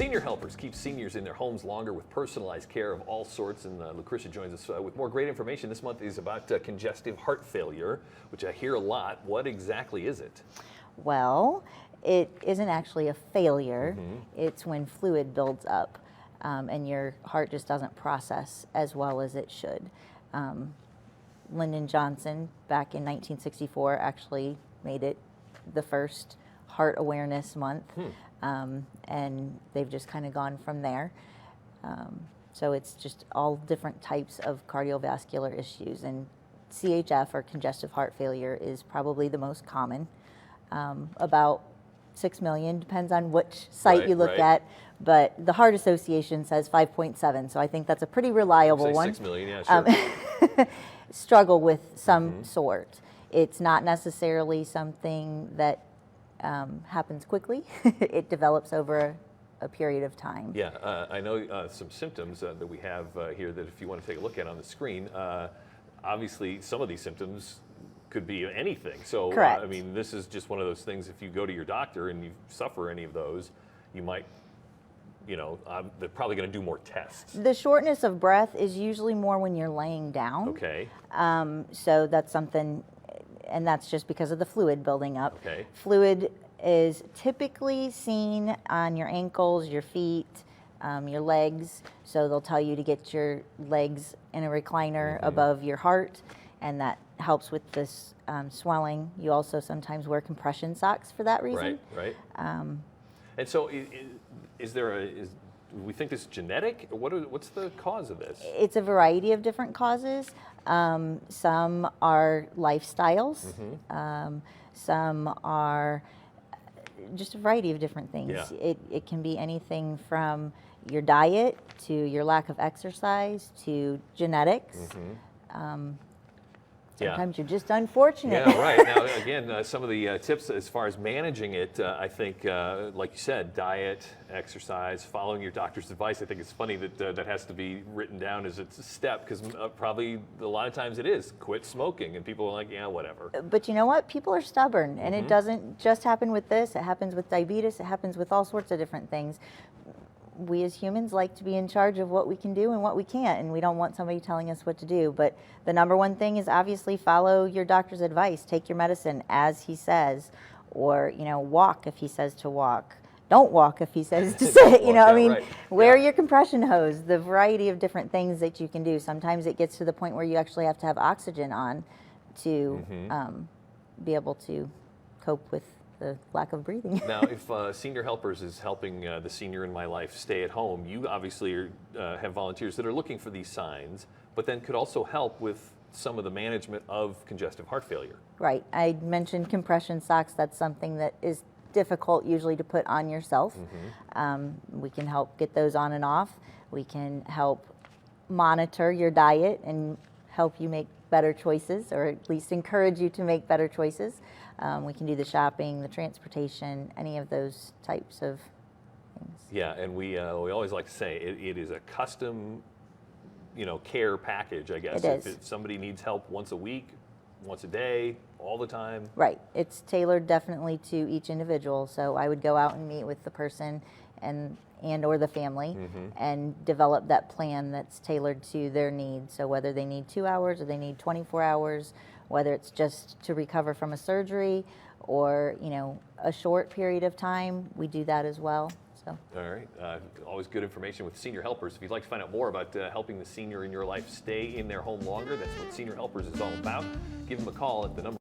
Senior Helpers keep seniors in their homes longer with personalized care of all sorts. And Lucretia joins us with more great information. This month is about congestive heart failure, which I hear a lot. What exactly is it? Well, it isn't actually a failure. It's when fluid builds up and your heart just doesn't process as well as it should. Lyndon Johnson, back in 1964, actually made it the first Heart Awareness Month, and they've just kind of gone from there. So it's just all different types of cardiovascular issues, and CHF, or congestive heart failure, is probably the most common. About 6 million, depends on which site you look at, but the Heart Association says 5.7, so I think that's a pretty reliable one. 6 million, yeah, sure. Struggle with some sort. It's not necessarily something that happens quickly. It develops over a period of time. Yeah, I know some symptoms that we have here that if you want to take a look at on the screen, obviously some of these symptoms could be anything. So, Correct. I mean, this is just one of those things, if you go to your doctor and you suffer any of those, you might, they're probably going to do more tests. The shortness of breath is usually more when you're laying down. Okay. So that's something, and that's just because of the fluid building up. Okay. Fluid is typically seen on your ankles, your feet, your legs. So they'll tell you to get your legs in a recliner above your heart, and that helps with this swelling. You also sometimes wear compression socks for that reason. Right. And so, we think this is genetic? What's the cause of this? It's a variety of different causes. Some are lifestyles. Some are just a variety of different things. Yeah. It can be anything from your diet to your lack of exercise to genetics. Sometimes you're just unfortunate. Yeah, right. Now, again, some of the tips as far as managing it, I think, like you said, diet, exercise, following your doctor's advice. I think it's funny that that has to be written down as it's a step, because probably a lot of times it is quit smoking, and people are like, yeah, whatever. But you know what? People are stubborn, and it doesn't just happen with this. It happens with diabetes. It happens with all sorts of different things. We as humans like to be in charge of what we can do and what we can't, and we don't want somebody telling us what to do. But the number one thing is obviously follow your doctor's advice. Take your medicine as he says, or walk if he says to walk. Don't walk if he says to sit. Wear your compression hose. The variety of different things that you can do. Sometimes it gets to the point where you actually have to have oxygen on to be able to cope with the lack of breathing. Now, if Senior Helpers is helping the senior in my life stay at home, you obviously have volunteers that are looking for these signs, but then could also help with some of the management of congestive heart failure. Right. I mentioned compression socks. That's something that is difficult usually to put on yourself. We can help get those on and off. We can help monitor your diet and help you make better choices, or at least encourage you to make better choices. We can do the shopping, the transportation, any of those types of things. Yeah, and we always like to say it is a custom, care package, I guess. It is. If somebody needs help once a week, once a day, all the time. Right. It's tailored definitely to each individual. So I would go out and meet with the person and or the family and develop that plan that's tailored to their needs. So whether they need 2 hours or they need 24 hours, whether it's just to recover from a surgery or, a short period of time, we do that as well. So. All right. Always good information with Senior Helpers. If you'd like to find out more about helping the senior in your life stay in their home longer, that's what Senior Helpers is all about. Give them a call at the number